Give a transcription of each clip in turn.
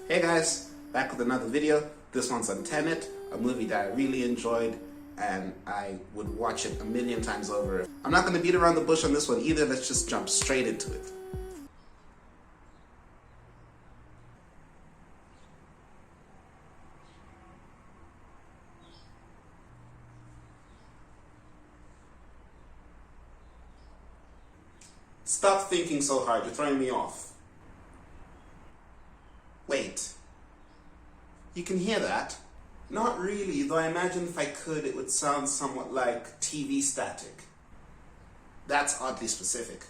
Hey guys, back with another video. This one's on Tenet, a movie that I really enjoyed and I would watch it a million times over. I'm not going to beat around the bush on this one either, let's just jump straight into it. Stop thinking so hard, you're throwing me off. Wait. You can hear that? Not really, though I imagine if I could, it would sound somewhat like TV static. That's oddly specific.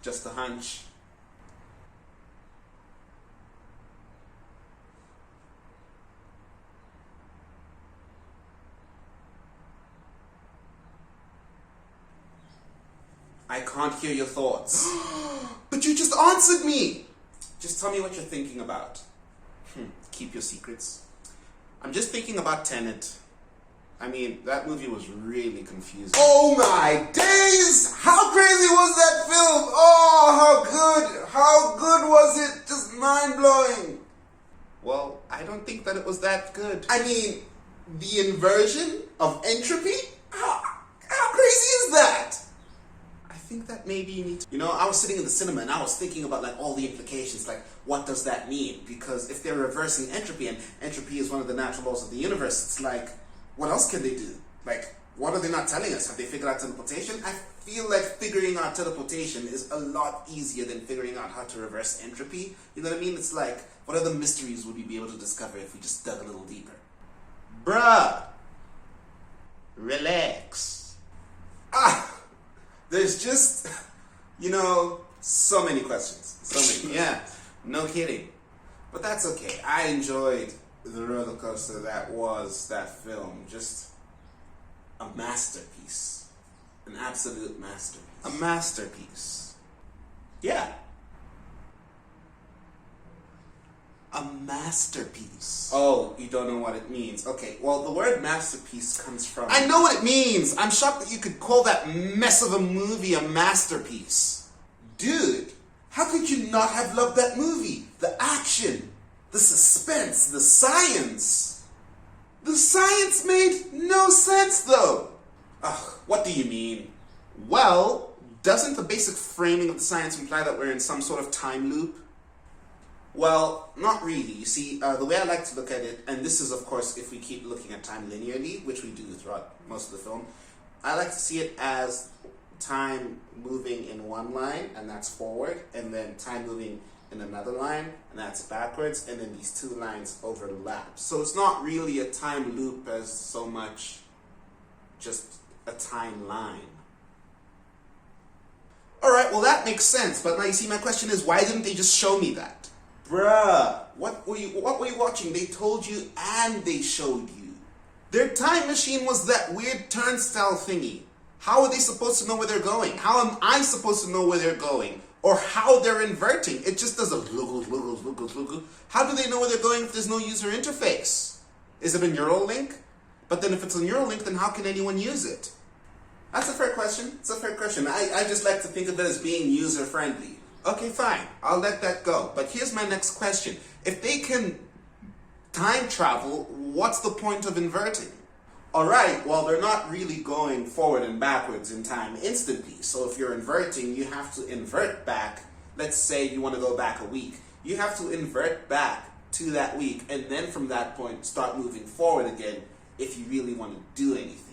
Just a hunch. I can't hear your thoughts. But you just answered me! Just tell me what you're thinking about. Keep your secrets. I'm just thinking about Tenet. I mean, that movie was really confusing. Oh my days! How crazy was that film? Oh, how good was it? Just mind-blowing. Well, I don't think that it was that good. I mean, the inversion of entropy? How crazy is that? I think that maybe you need to... You know, I was sitting in the cinema and I was thinking about like all the implications, like what does that mean? Because if they're reversing entropy, and entropy is one of the natural laws of the universe, it's like, what else can they do? Like, what are they not telling us? Have they figured out teleportation? I feel like figuring out teleportation is a lot easier than figuring out how to reverse entropy. You know what I mean? It's like, what other mysteries would we be able to discover if we just dug a little deeper? Bruh! Relax. There's just, you know, so many questions. So many. Yeah, no kidding. But that's okay. I enjoyed the roller coaster that was that film. Just a masterpiece. An absolute masterpiece. A masterpiece. Yeah. A masterpiece. Oh, you don't know what it means. Okay, well, the word masterpiece comes from... I know what it means! I'm shocked that you could call that mess of a movie a masterpiece. Dude, how could you not have loved that movie? The action, the suspense, the science. The science made no sense, though. Ugh, what do you mean? Well, doesn't the basic framing of the science imply that we're in some sort of time loop? Well, not really. You see, the way I like to look at it, and this is, of course, if we keep looking at time linearly, which we do throughout most of the film, I like to see it as time moving in one line, and that's forward, and then time moving in another line, and that's backwards, and then these two lines overlap. So it's not really a time loop as so much just a timeline. Alright, well that makes sense, but now you see my question is, why didn't they just show me that? Bruh, what were you watching? They told you and they showed you. Their time machine was that weird turnstile thingy. How are they supposed to know where they're going? How am I supposed to know where they're going? Or how they're inverting? It just does a logo. How do they know where they're going if there's no user interface? Is it a neural link? But then if it's a neural link, then how can anyone use it? That's a fair question. It's a fair question. I just like to think of it as being user-friendly. Okay, fine. I'll let that go. But here's my next question. If they can time travel, what's the point of inverting? Alright, well, they're not really going forward and backwards in time instantly. So if you're inverting, you have to invert back. Let's say you want to go back a week. You have to invert back to that week, and then from that point, start moving forward again if you really want to do anything.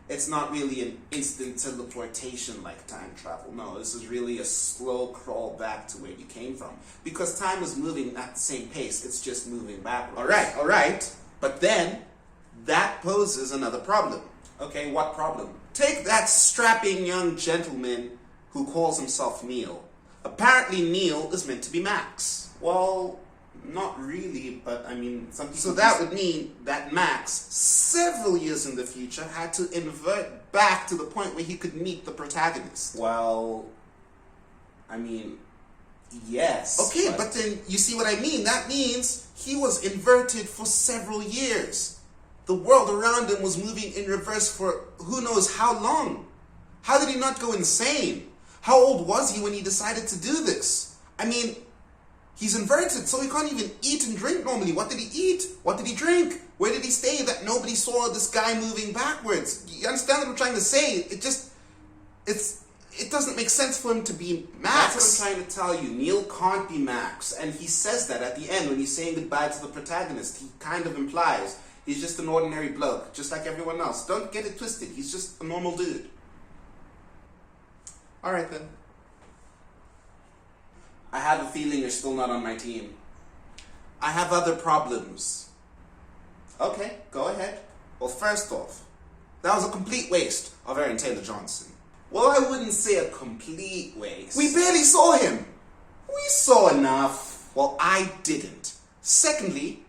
It's not really an instant teleportation like time travel. No, this is really a slow crawl back to where you came from. Because time is moving at the same pace, it's just moving backwards. Alright. But then, that poses another problem. Okay, what problem? Take that strapping young gentleman who calls himself Neil. Apparently Neil is meant to be Max. Well, not really, but I mean, so that would mean that Max, several years in the future, had to invert back to the point where he could meet the protagonist. Well, I mean, yes. Okay, but then you see what I mean? That means he was inverted for several years. The world around him was moving in reverse for who knows how long. How did he not go insane? How old was he when he decided to do this? I mean, He's inverted, so he can't even eat and drink normally. What did he eat? What did he drink? Where did he stay that nobody saw this guy moving backwards? You understand what I'm trying to say? It doesn't make sense for him to be Max. That's what I'm trying to tell you. Neil can't be Max. And he says that at the end when he's saying goodbye to the protagonist. He kind of implies he's just an ordinary bloke, just like everyone else. Don't get it twisted. He's just a normal dude. Alright then. I have a feeling you're still not on my team. I have other problems. Okay, go ahead. Well, first off, that was a complete waste of Aaron Taylor-Johnson. Well, I wouldn't say a complete waste. We barely saw him. We saw enough. Well, I didn't. Secondly,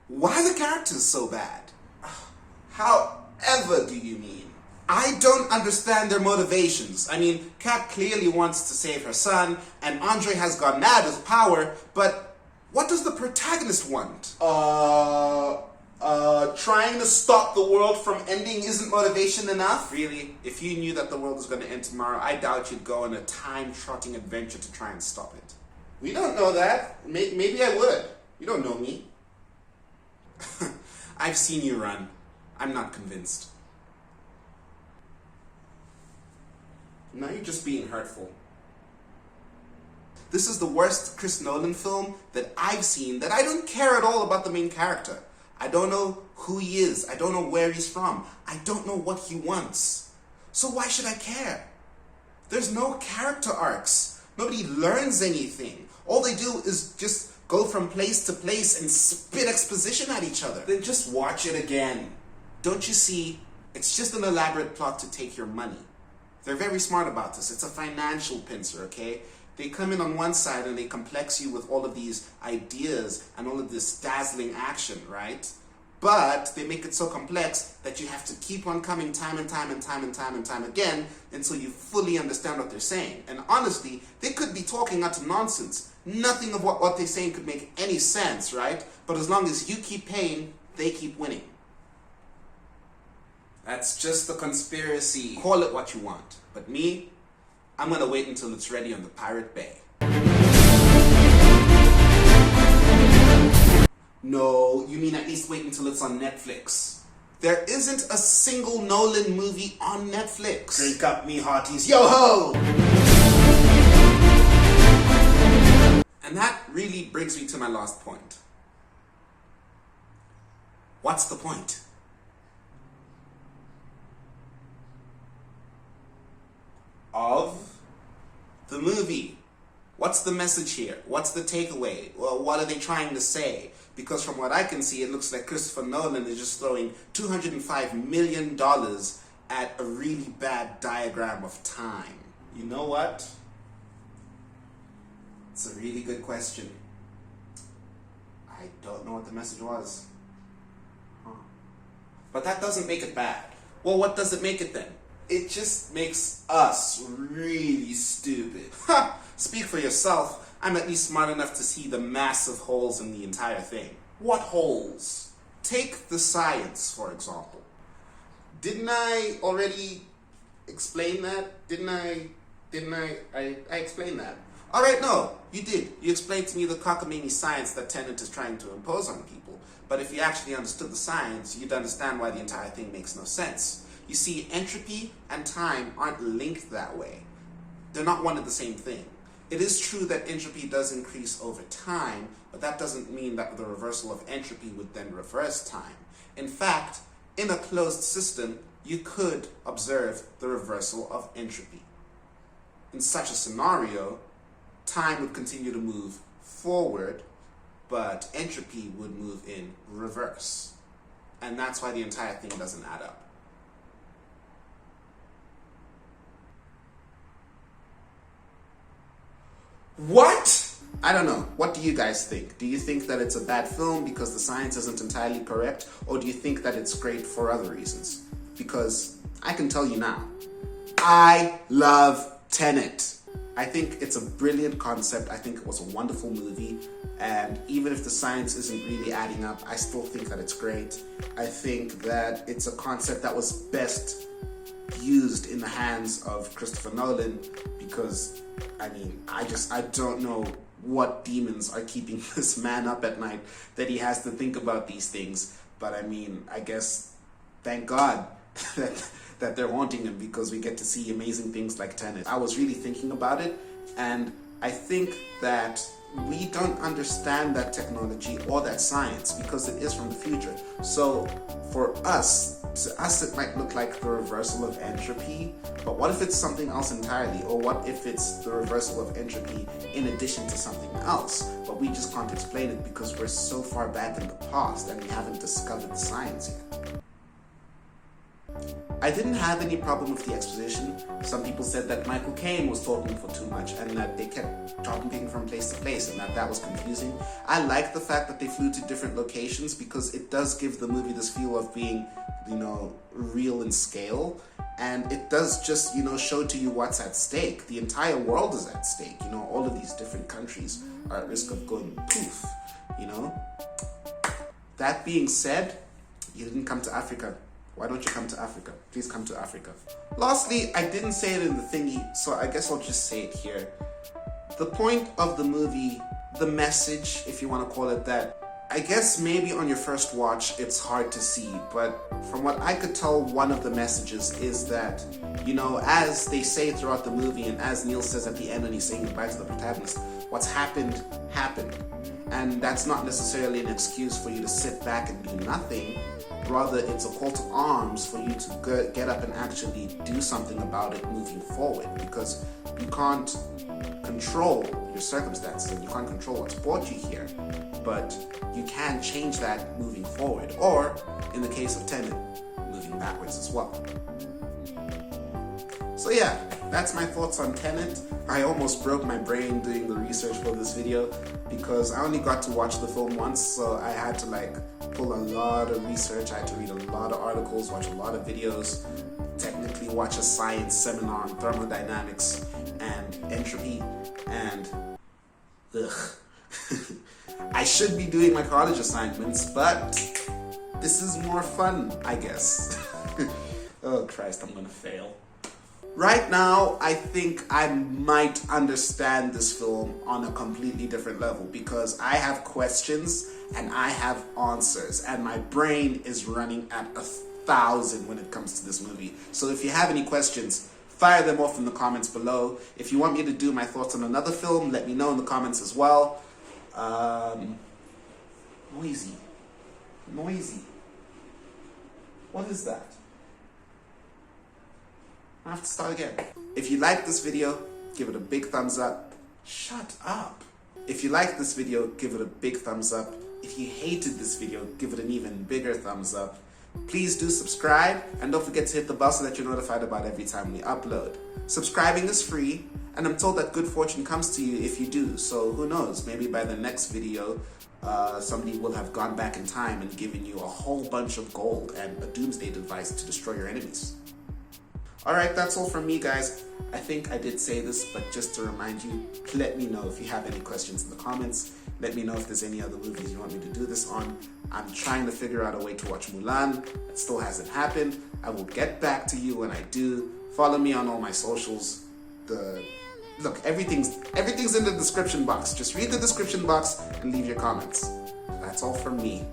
why are the characters so bad? However do you mean? I don't understand their motivations. I mean, Kat clearly wants to save her son, and Andre has gone mad with power, but what does the protagonist want? Trying to stop the world from ending isn't motivation enough? Really? If you knew that the world was going to end tomorrow, I doubt you'd go on a time-trotting adventure to try and stop it. We don't know that. Maybe I would. You don't know me. I've seen you run. I'm not convinced. Now you're just being hurtful. This is the worst Chris Nolan film that I've seen that I don't care at all about the main character. I don't know who he is. I don't know where he's from. I don't know what he wants. So why should I care? There's no character arcs. Nobody learns anything. All they do is just go from place to place and spit exposition at each other. Then just watch it again. Don't you see? It's just an elaborate plot to take your money. They're very smart about this. It's a financial pincer, okay? They come in on one side and they complex you with all of these ideas and all of this dazzling action, right? But they make it so complex that you have to keep on coming time and time again until you fully understand what they're saying. And honestly, they could be talking utter nonsense. Nothing of what they're saying could make any sense, right? But as long as you keep paying, they keep winning. That's just a conspiracy. Call it what you want. But me, I'm gonna wait until it's ready on the Pirate Bay. No, you mean at least wait until it's on Netflix. There isn't a single Nolan movie on Netflix. Drink up, me hearties. Yo-ho! And that really brings me to my last point. What's the point? Of the movie. What's the message here? What's the takeaway? Well, what are they trying to say? Because from what I can see, it looks like Christopher Nolan is just throwing $205 million at a really bad diagram of time. You know what? It's a really good question. I don't know what the message was. But that doesn't make it bad. Well, what does it make it then? It just makes us really stupid. Ha! Speak for yourself. I'm at least smart enough to see the massive holes in the entire thing. What holes? Take the science, for example. Didn't I already explain that? Didn't I explained that. Alright, no, you did. You explained to me the cockamamie science that Tenet is trying to impose on people. But if you actually understood the science, you'd understand why the entire thing makes no sense. You see, entropy and time aren't linked that way. They're not one and the same thing. It is true that entropy does increase over time, but that doesn't mean that the reversal of entropy would then reverse time. In fact, in a closed system, you could observe the reversal of entropy. In such a scenario, time would continue to move forward, but entropy would move in reverse. And that's why the entire thing doesn't add up. What? I don't know. What do you guys think? Do you think that it's a bad film because the science isn't entirely correct? Or do you think that it's great for other reasons? Because I can tell you now, I love Tenet. I think it's a brilliant concept. I think it was a wonderful movie. And even if the science isn't really adding up, I still think that it's great. I think that it's a concept that was best used in the hands of Christopher Nolan because, I mean, I don't know what demons are keeping this man up at night that he has to think about these things. But I mean, I guess, thank God that they're haunting him, because we get to see amazing things like Tenet. I was really thinking about it, and I think that we don't understand that technology or that science because it is from the future. So for us, to us it might look like the reversal of entropy, but what if it's something else entirely? Or what if it's the reversal of entropy in addition to something else, but we just can't explain it because we're so far back in the past and we haven't discovered the science yet. I didn't have any problem with the exposition. Some people said that Michael Caine was talking for too much and that they kept jumping from place to place and that was confusing. I like the fact that they flew to different locations because it does give the movie this feel of being, real in scale. And it does just, show to you what's at stake. The entire world is at stake. All of these different countries are at risk of going poof, That being said, you didn't come to Africa. Why don't you come to Africa? Please come to Africa. Lastly, I didn't say it in the thingy, so I guess I'll just say it here. The point of the movie, the message, if you want to call it that, I guess maybe on your first watch it's hard to see, but from what I could tell, one of the messages is that, as they say throughout the movie, and as Neil says at the end when he's saying goodbye to the protagonist, what's happened, happened. And that's not necessarily an excuse for you to sit back and do nothing. Rather, it's a call to arms for you to get up and actually do something about it moving forward, because you can't control your circumstances and you can't control what's brought you here, but you can change that moving forward, or in the case of Tenet, moving backwards as well. So yeah, that's my thoughts on Tenet. I almost broke my brain doing the research for this video because I only got to watch the film once, so I had to pull a lot of research. I had to read a lot of articles, watch a lot of videos, technically watch a science seminar on thermodynamics and entropy, and I should be doing my college assignments, but this is more fun, I guess. Oh Christ, I'm gonna fail. Right now, I think I might understand this film on a completely different level because I have questions and I have answers and my brain is running at 1,000 when it comes to this movie. So if you have any questions, fire them off in the comments below. If you want me to do my thoughts on another film, let me know in the comments as well. Noisy. What is that? I have to start again. If you like this video, give it a big thumbs up. Shut up. If you like this video, give it a big thumbs up. If you hated this video, give it an even bigger thumbs up. Please do subscribe and don't forget to hit the bell so that you're notified about every time we upload. Subscribing is free, and I'm told that good fortune comes to you if you do, so who knows, maybe by the next video somebody will have gone back in time and given you a whole bunch of gold and a doomsday device to destroy your enemies. Alright, that's all from me, guys. I think I did say this, but just to remind you, let me know if you have any questions in the comments. Let me know if there's any other movies you want me to do this on. I'm trying to figure out a way to watch Mulan. It still hasn't happened. I will get back to you when I do. Follow me on all my socials. Look, everything's in the description box. Just read the description box and leave your comments. That's all from me.